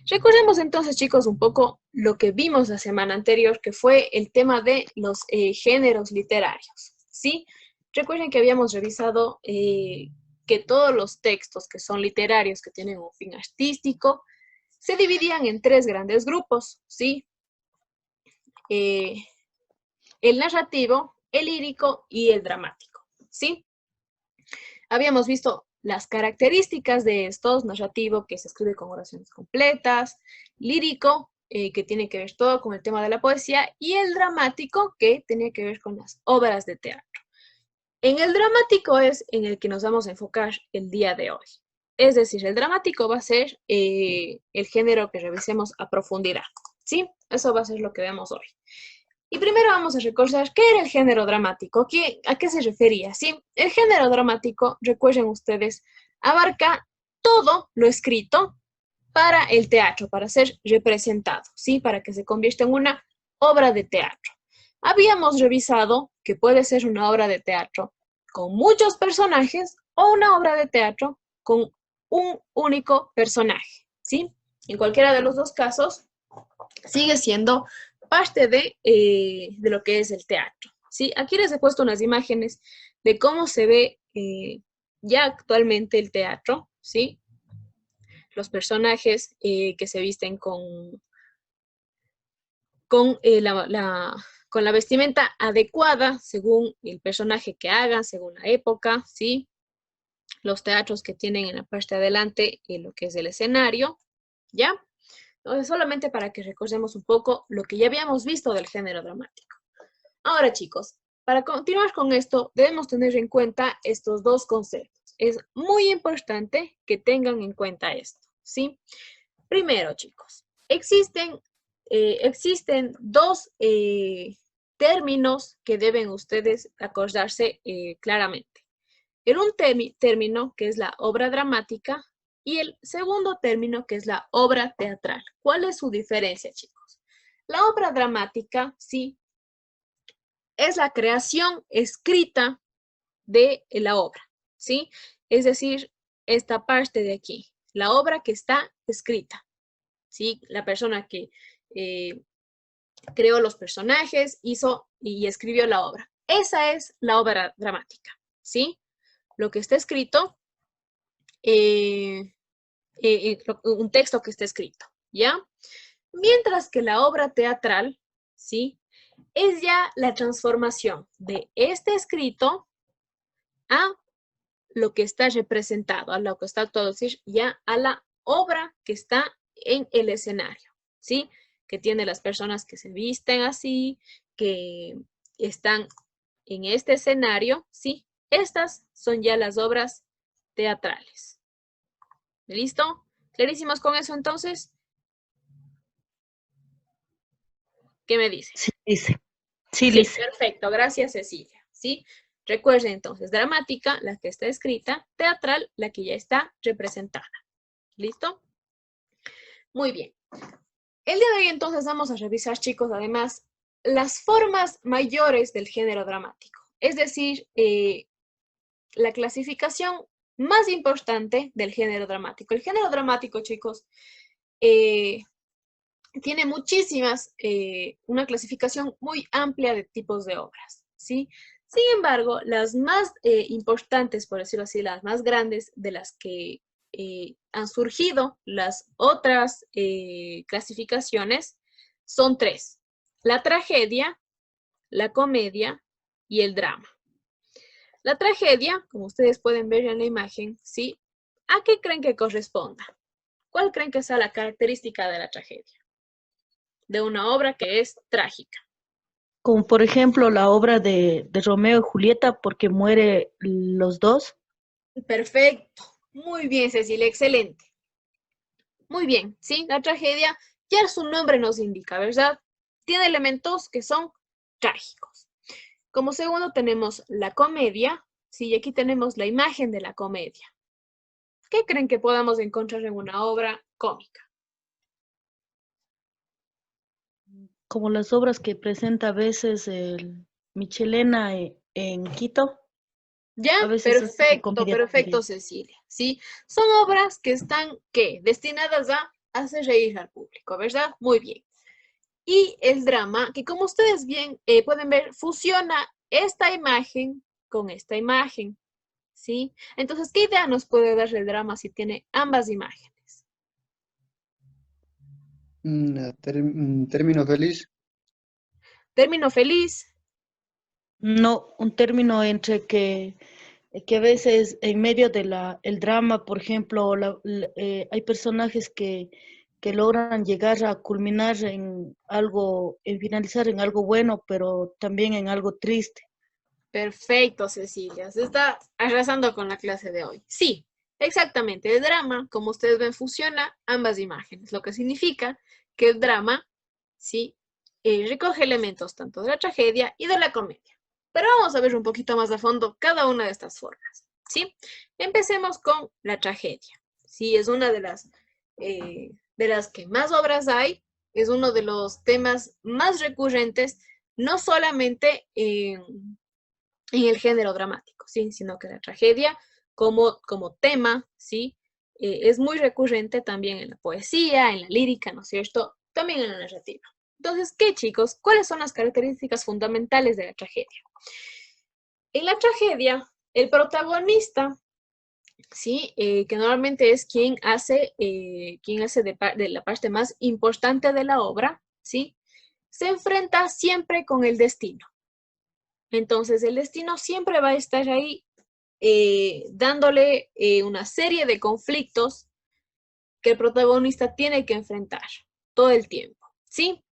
Recordemos entonces, chicos, un poco lo que vimos la semana anterior, que fue el tema de los géneros literarios, ¿sí? Recuerden que habíamos revisado que todos los textos que son literarios, que tienen un fin artístico, se dividían en tres grandes grupos, ¿sí? El narrativo, el lírico y el dramático, ¿sí? Habíamos visto las características de estos: narrativo, que se escribe con oraciones completas; lírico, que tiene que ver todo con el tema de la poesía; y el dramático, que tenía que ver con las obras de teatro. En el dramático es en el que nos vamos a enfocar el día de hoy. Es decir, el dramático va a ser el género que revisemos a profundidad, ¿sí? Eso va a ser lo que vemos hoy. Y primero vamos a recordar qué era el género dramático, a qué se refería, ¿sí? El género dramático, recuerden ustedes, abarca todo lo escrito para el teatro, para ser representado, ¿sí? Para que se convierta en una obra de teatro. Habíamos revisado que puede ser una obra de teatro con muchos personajes o una obra de teatro con un único personaje, ¿sí? En cualquiera de los dos casos, sigue siendo parte de lo que es el teatro, ¿sí? Aquí les he puesto unas imágenes de cómo se ve ya actualmente el teatro, ¿sí? Los personajes que se visten con la vestimenta adecuada según el personaje que hagan, según la época, ¿sí? Los teatros que tienen en la parte de adelante lo que es el escenario, ¿ya? Entonces, solamente para que recordemos un poco lo que ya habíamos visto del género dramático. Ahora, chicos, para continuar con esto, debemos tener en cuenta estos dos conceptos. Es muy importante que tengan en cuenta esto, ¿sí? Primero, chicos, existen dos términos que deben ustedes acordarse claramente. En un término que es la obra dramática y el segundo término que es la obra teatral. ¿Cuál es su diferencia, chicos? La obra dramática, sí, es la creación escrita de la obra, ¿sí? Es decir, esta parte de aquí, la obra que está escrita, ¿sí? La persona que creó los personajes, hizo y escribió la obra. Esa es la obra dramática, ¿sí? Lo que está escrito, un texto que está escrito, ¿ya? Mientras que la obra teatral, ¿sí? Es ya la transformación de este escrito a lo que está representado, a lo que está actuado, es decir, ya a la obra que está en el escenario, ¿sí? Que tiene las personas que se visten así, que están en este escenario, ¿sí? Estas son ya las obras teatrales. ¿Listo? ¿Clarísimos con eso entonces? ¿Qué me dicen? Sí, dice. Sí, Sí, dice. perfecto. Gracias, Cecilia. ¿Sí? Recuerden entonces, dramática, la que está escrita; teatral, la que ya está representada. ¿Listo? Muy bien. El día de hoy entonces vamos a revisar, chicos, además, las formas mayores del género dramático. Es decir, la clasificación más importante del género dramático. El género dramático, chicos, tiene una clasificación muy amplia de tipos de obras, ¿sí? Sin embargo, las más importantes, por decirlo así, las más grandes de las que han surgido las otras clasificaciones son tres: la tragedia, la comedia y el drama. La tragedia, como ustedes pueden ver en la imagen, ¿sí? ¿A qué creen que corresponda? ¿Cuál creen que sea la característica de la tragedia? De una obra que es trágica. Como por ejemplo la obra de Romeo y Julieta, porque muere los dos. Perfecto. Muy bien, Cecilia, excelente. Muy bien, ¿sí? La tragedia, ya su nombre nos indica, ¿verdad? Tiene elementos que son trágicos. Como segundo tenemos la comedia, ¿sí? Y aquí tenemos la imagen de la comedia. ¿Qué creen que podamos encontrar en una obra cómica? Como las obras que presenta a veces el Michelena en Quito, ¿Ya? a veces hace de Perfecto, comedia perfecto, también. Cecilia, ¿sí? Son obras que están, ¿qué? Destinadas a hace reír al público, ¿verdad? Muy bien. Y el drama, que como ustedes bien pueden ver, fusiona esta imagen con esta imagen, ¿sí? Entonces, ¿qué idea nos puede dar el drama si tiene ambas imágenes? Término feliz. Término feliz. No, un término entre que a veces en medio de el drama, por ejemplo, hay personajes que logran llegar a culminar en algo, en finalizar en algo bueno, pero también en algo triste. Perfecto, Cecilia. Se está arrasando con la clase de hoy. Sí, exactamente. El drama, como ustedes ven, fusiona ambas imágenes, lo que significa que el drama, sí, recoge elementos tanto de la tragedia y de la comedia. Pero vamos a ver un poquito más a fondo cada una de estas formas, ¿sí? Empecemos con la tragedia. Sí, es una de las que más obras hay, es uno de los temas más recurrentes, no solamente en el género dramático, ¿sí? Sino que la tragedia como tema, ¿sí? Es muy recurrente también en la poesía, en la lírica, ¿no es cierto? También en la narrativa. Entonces, ¿qué chicos? ¿Cuáles son las características fundamentales de la tragedia? En la tragedia, el protagonista, ¿sí? Que normalmente es quien hace de la parte más importante de la obra, ¿sí? Se enfrenta siempre con el destino. Entonces, el destino siempre va a estar ahí dándole una serie de conflictos que el protagonista tiene que enfrentar todo el tiempo, ¿sí?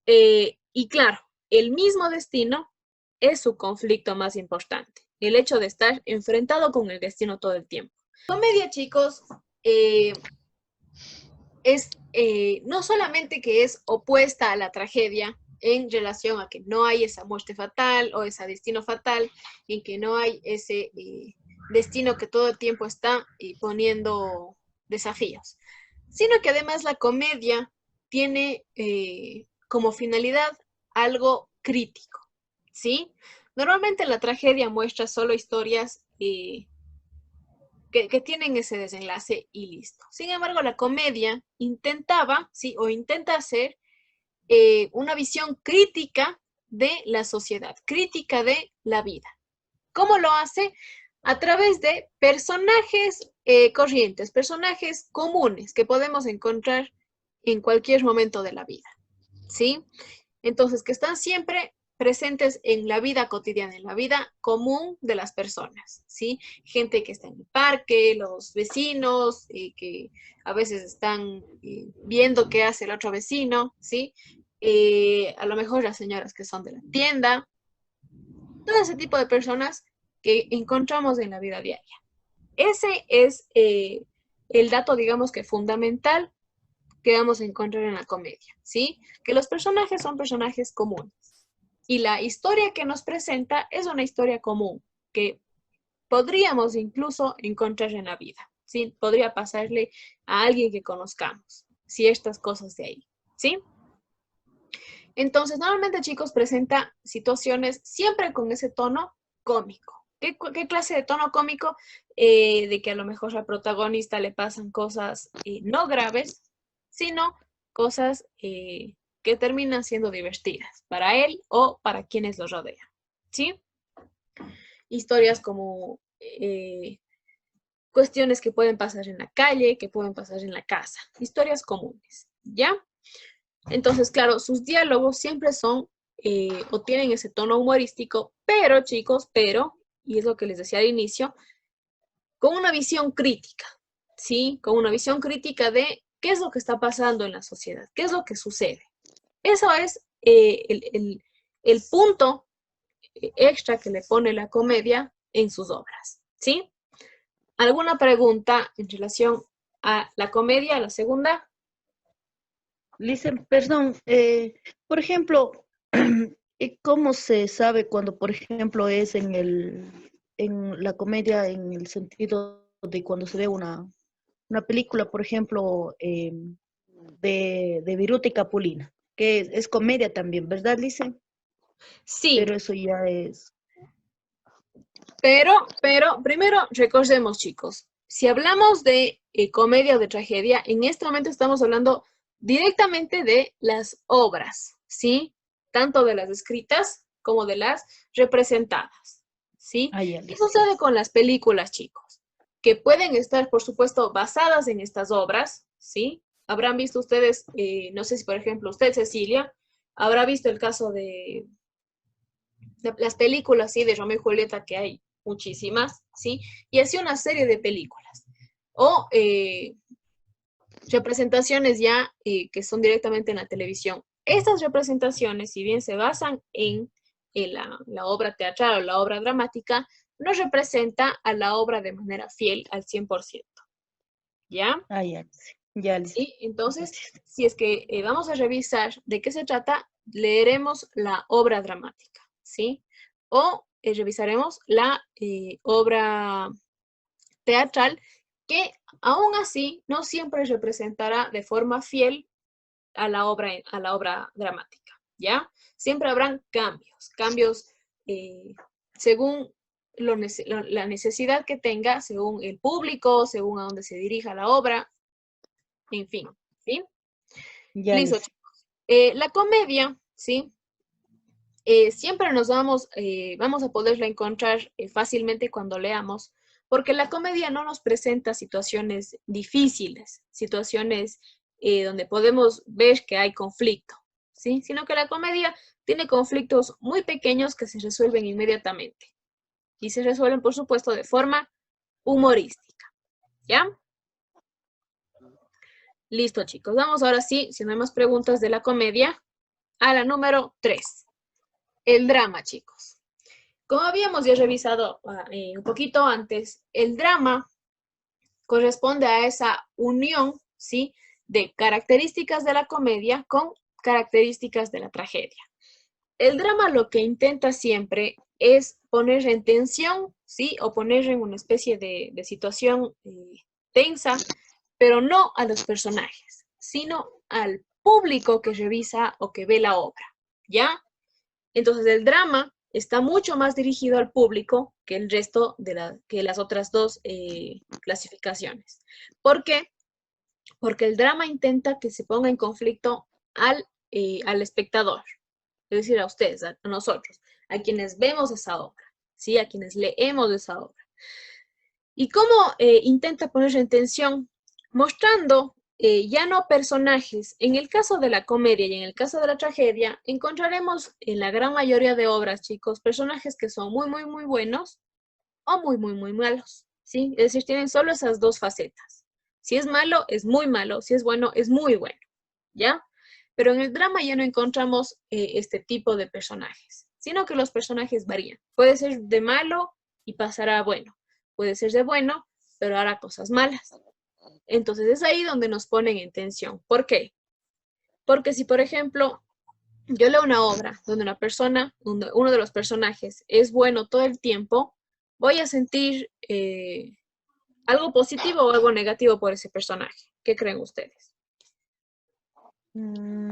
Y claro, el mismo destino es su conflicto más importante, el hecho de estar enfrentado con el destino todo el tiempo. Comedia, chicos, es no solamente que es opuesta a la tragedia en relación a que no hay esa muerte fatal o ese destino fatal, en que no hay ese destino que todo el tiempo está poniendo desafíos, sino que además la comedia tiene como finalidad algo crítico, ¿sí? Normalmente la tragedia muestra solo historias que tienen ese desenlace y listo. Sin embargo, la comedia intentaba, ¿sí? O intenta hacer una visión crítica de la sociedad, crítica de la vida. ¿Cómo lo hace? A través de personajes corrientes, personajes comunes que podemos encontrar en cualquier momento de la vida, ¿sí? Entonces, que están siempre presentes en la vida cotidiana, en la vida común de las personas, ¿sí? Gente que está en el parque, los vecinos, que a veces están viendo qué hace el otro vecino, ¿sí? A lo mejor las señoras que son de la tienda, todo ese tipo de personas que encontramos en la vida diaria. Ese es el dato, digamos que fundamental que vamos a encontrar en la comedia, ¿sí? Que los personajes son personajes comunes. Y la historia que nos presenta es una historia común, que podríamos incluso encontrar en la vida, ¿sí? Podría pasarle a alguien que conozcamos, ciertas cosas de ahí, ¿sí? Entonces, normalmente, chicos, presenta situaciones siempre con ese tono cómico. ¿Qué clase de tono cómico? De que a lo mejor al protagonista le pasan cosas no graves, sino cosas que terminan siendo divertidas para él o para quienes lo rodean, ¿sí? Historias como cuestiones que pueden pasar en la calle, que pueden pasar en la casa, historias comunes, ¿ya? Entonces, claro, sus diálogos siempre son o tienen ese tono humorístico, pero chicos, y es lo que les decía al inicio, con una visión crítica, ¿sí? Con una visión crítica de qué es lo que está pasando en la sociedad, qué es lo que sucede. Eso es el punto extra que le pone la comedia en sus obras, ¿sí? ¿Alguna pregunta en relación a la comedia, a la segunda? Listen, perdón, por ejemplo, ¿cómo se sabe cuando, por ejemplo, es en la comedia en el sentido de cuando se ve una película, por ejemplo, de Viruta y Capulina, que es comedia también, ¿verdad, Listen? Sí, Pero eso ya es... pero primero recordemos, chicos, si hablamos de comedia o de tragedia, en este momento estamos hablando directamente de las obras, ¿sí? Tanto de las escritas como de las representadas, ¿sí? Ah, ya, ¿Qué listo. sucede con las películas, chicos? Que pueden estar, por supuesto, basadas en estas obras, ¿sí? Habrán visto ustedes, no sé si, por ejemplo, usted, Cecilia, habrá visto el caso de las películas, ¿sí? De Romeo y Julieta, que hay muchísimas, ¿sí? Y así una serie de películas. O representaciones ya que son directamente en la televisión. Estas representaciones, si bien se basan en la obra teatral o la obra dramática, no representa a la obra de manera fiel al 100%. ¿Ya? Ah, ya, sí. Ya, listo. ¿Sí? Entonces, si es que vamos a revisar de qué se trata, leeremos la obra dramática, ¿sí? O revisaremos la obra teatral que aún así no siempre representará de forma fiel a la obra dramática, ¿ya? Siempre habrán cambios según la necesidad que tenga, según el público, según a dónde se dirija la obra, en fin, ¿sí? Ya, Listo, listo. chicos. La comedia, ¿sí? Siempre vamos a poderla encontrar fácilmente cuando leamos, porque la comedia no nos presenta situaciones difíciles, situaciones donde podemos ver que hay conflicto, ¿sí? Sino que la comedia tiene conflictos muy pequeños que se resuelven inmediatamente y se resuelven, por supuesto, de forma humorística, ¿ya? Listo, chicos. Vamos ahora sí, si no hay más preguntas de la comedia, a la número 3, el drama, chicos. Como habíamos ya revisado un poquito antes, el drama corresponde a esa unión, ¿sí? De características de la comedia con características de la tragedia. El drama lo que intenta siempre es poner en tensión, ¿sí? O poner en una especie de situación tensa, pero no a los personajes, sino al público que revisa o que ve la obra, ¿ya? Entonces el drama está mucho más dirigido al público que el resto que las otras dos clasificaciones. ¿Por qué? Porque el drama intenta que se ponga en conflicto al espectador, es decir, a ustedes, a nosotros, a quienes vemos esa obra, ¿sí? A quienes leemos esa obra. ¿Y cómo intenta ponerse en tensión? Mostrando ya no personajes. En el caso de la comedia y en el caso de la tragedia, encontraremos en la gran mayoría de obras, chicos, personajes que son muy, muy, muy buenos o muy, muy, muy malos, ¿sí? Es decir, tienen solo esas dos facetas. Si es malo, es muy malo. Si es bueno, es muy bueno, ¿ya? Pero en el drama ya no encontramos este tipo de personajes, sino que los personajes varían. Puede ser de malo y pasará a bueno. Puede ser de bueno, pero hará cosas malas. Entonces es ahí donde nos ponen en tensión. ¿Por qué? Porque si, por ejemplo, yo leo una obra donde uno de los personajes es bueno todo el tiempo, voy a sentir algo positivo o algo negativo por ese personaje. ¿Qué creen ustedes?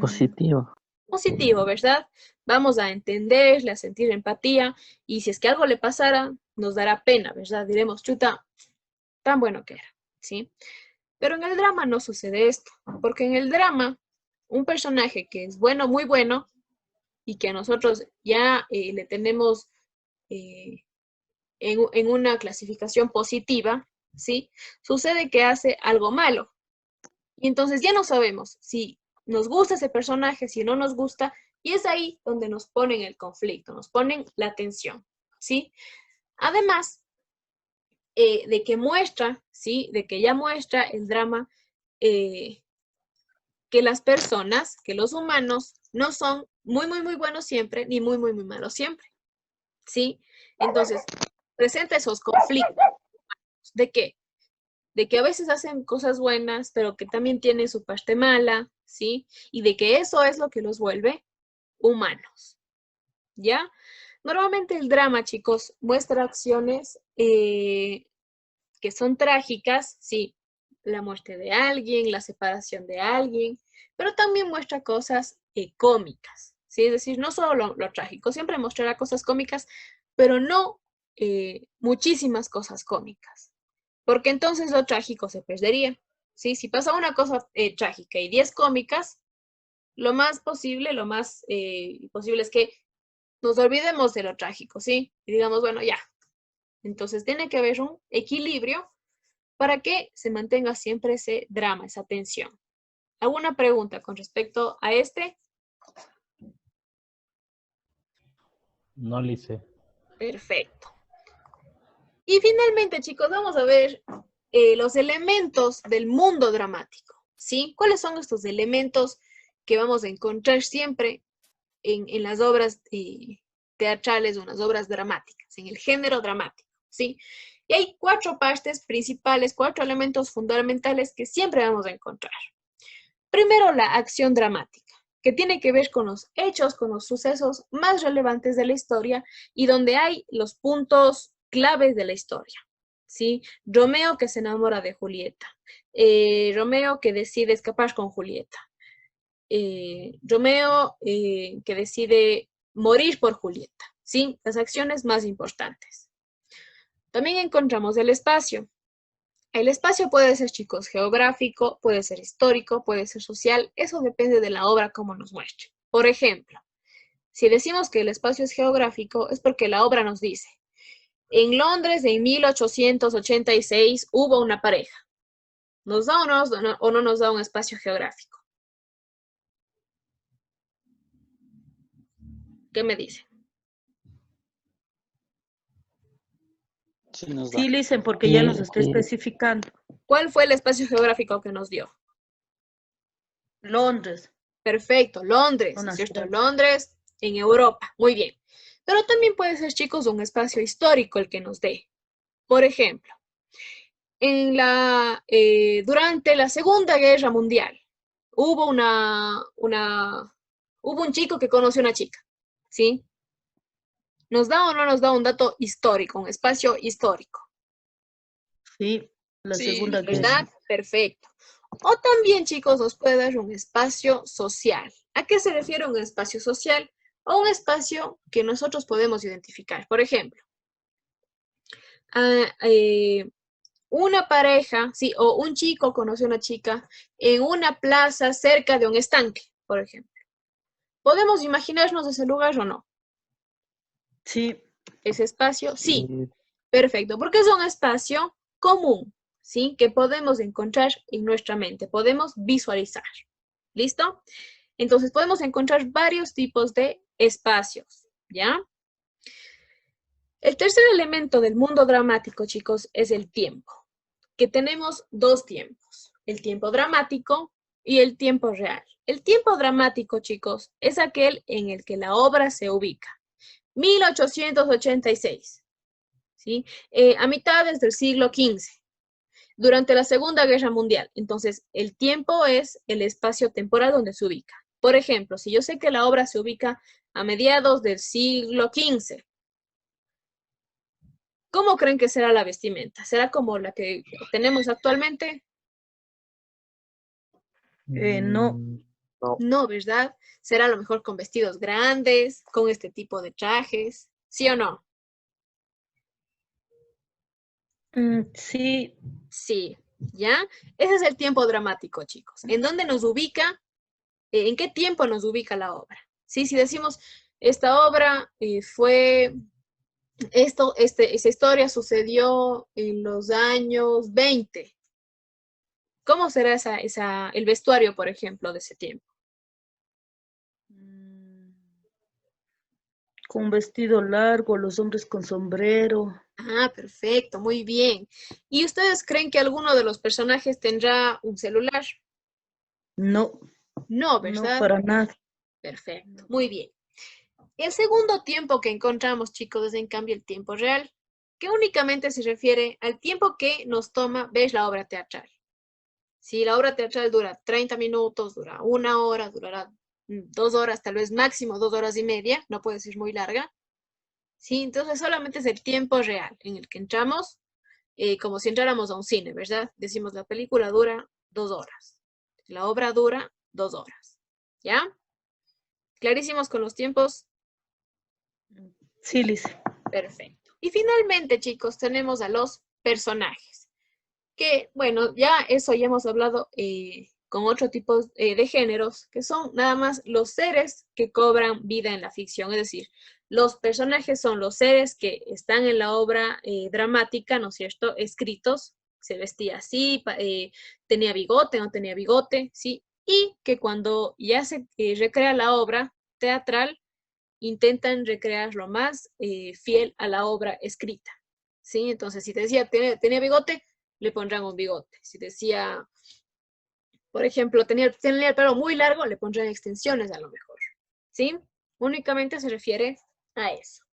Positivo. Positivo, ¿verdad? Vamos a entenderle, a sentir empatía, y si es que algo le pasara, nos dará pena, ¿verdad? Diremos, chuta, tan bueno que era, ¿sí? Pero en el drama no sucede esto, porque en el drama, un personaje que es bueno, muy bueno, y que a nosotros ya le tenemos eh, en una clasificación positiva, ¿sí? Sucede que hace algo malo. Y entonces ya no sabemos si nos gusta ese personaje, si no nos gusta, y es ahí donde nos ponen el conflicto, nos ponen la tensión, ¿sí? Además de que muestra, ¿sí? De que ya muestra el drama que las personas, que los humanos, no son muy, muy, muy buenos siempre, ni muy, muy, muy malos siempre, ¿sí? Entonces, presenta esos conflictos. ¿De qué? De que a veces hacen cosas buenas, pero que también tienen su parte mala, ¿sí? Y de que eso es lo que los vuelve humanos, ¿ya? Normalmente el drama, chicos, muestra acciones que son trágicas, sí, la muerte de alguien, la separación de alguien, pero también muestra cosas cómicas, ¿sí? Es decir, no solo lo trágico, siempre mostrará cosas cómicas, pero no muchísimas cosas cómicas. porque entonces lo trágico se perdería. ¿Sí? Si pasa una cosa trágica y 10 cómicas, lo más posible es que nos olvidemos de lo trágico, ¿sí? Y digamos, bueno, ya. Entonces tiene que haber un equilibrio para que se mantenga siempre ese drama, esa tensión. ¿Alguna pregunta con respecto a este? No, Lice. Perfecto. Y finalmente, chicos, vamos a ver los elementos del mundo dramático, ¿sí? ¿Cuáles son estos elementos que vamos a encontrar siempre en las obras teatrales o en las obras dramáticas, en el género dramático, ¿sí? Y hay 4 partes principales, 4 elementos fundamentales que siempre vamos a encontrar. Primero, la acción dramática, que tiene que ver con los hechos, con los sucesos más relevantes de la historia y donde hay los puntos claves de la historia, ¿sí? Romeo que se enamora de Julieta, Romeo que decide escapar con Julieta, Romeo que decide morir por Julieta, ¿sí? Las acciones más importantes. También encontramos el espacio. El espacio puede ser, chicos, geográfico, puede ser histórico, puede ser social, eso depende de la obra como nos muestre. Por ejemplo, si decimos que el espacio es geográfico, es porque la obra nos dice, en Londres en 1886 hubo una pareja. ¿Nos da o no nos da un espacio geográfico? ¿Qué me dicen? Sí, nos da. Sí, Listen, porque ya nos está Sí. especificando. ¿Cuál fue el espacio geográfico que nos dio? Londres. Perfecto, Londres, Una ¿cierto? ciudad. Londres en Europa, muy bien. Pero también puede ser, chicos, un espacio histórico el que nos dé. Por ejemplo, durante la Segunda Guerra Mundial hubo hubo un chico que conoció a una chica, ¿sí? ¿Nos da o no nos da un dato histórico, un espacio histórico? Sí, la Sí, Segunda Guerra. ¿verdad? Perfecto. O también, chicos, nos puede dar un espacio social. ¿A qué se refiere un espacio social? A un espacio que nosotros podemos identificar. Por ejemplo, una pareja, sí, o un chico conoce a una chica en una plaza cerca de un estanque, por ejemplo. ¿Podemos imaginarnos ese lugar o no? Sí, Ese espacio, sí. Sí. Perfecto, porque es un espacio común, ¿sí? Que podemos encontrar en nuestra mente, podemos visualizar. ¿Listo? Entonces podemos encontrar varios tipos de espacios, ¿ya? El tercer elemento del mundo dramático, chicos, es el tiempo, que tenemos 2 tiempos, el tiempo dramático y el tiempo real. El tiempo dramático, chicos, es aquel en el que la obra se ubica. 1886. ¿Sí? A mitades del siglo XV, durante la Segunda Guerra Mundial. Entonces, el tiempo es el espacio temporal donde se ubica. Por ejemplo, si yo sé que la obra se ubica a mediados del siglo XV, ¿cómo creen que será la vestimenta? ¿Será como la que tenemos actualmente? no. No. No, ¿verdad? Será a lo mejor con vestidos grandes, con este tipo de trajes, ¿sí o no? Sí, Sí, ¿ya? Ese es el tiempo dramático, chicos. ¿En dónde nos ubica? ¿En qué tiempo nos ubica la obra? ¿Sí? Si decimos, esta obra esa historia sucedió en los años 20. ¿Cómo será el vestuario, por ejemplo, de ese tiempo? con vestido largo, los hombres con sombrero. Ah, perfecto, muy bien. ¿Y ustedes creen que alguno de los personajes tendrá un celular? No, No, no ¿verdad? para nada. Perfecto, muy bien. El segundo tiempo que encontramos, chicos, es en cambio el tiempo real, que únicamente se refiere al tiempo que nos toma ver la obra teatral. Si la obra teatral dura 30 minutos, dura 1 hora, durará 2 horas, tal vez máximo 2 horas y media, no puede ser muy larga. ¿Sí? Entonces solamente es el tiempo real en el que entramos, como si entráramos a un cine, ¿verdad? Decimos la película dura 2 horas, la obra dura 2 horas. ¿Ya? ¿Clarísimos con los tiempos? Sí, Liz. Perfecto. Y finalmente, chicos, tenemos a los personajes. que, bueno, ya eso ya hemos hablado con otro tipo de géneros, que son nada más los seres que cobran vida en la ficción, es decir, los personajes son los seres que están en la obra dramática, ¿no es cierto?, escritos, se vestía así, tenía bigote, no tenía bigote, ¿sí? Y que cuando ya se recrea la obra teatral, intentan recrear lo más fiel a la obra escrita, ¿sí? Entonces, si decía tenía bigote, le pondrán un bigote. Si decía, por ejemplo, tenía el pelo muy largo, le pondrán extensiones a lo mejor, ¿sí? Únicamente se refiere a eso.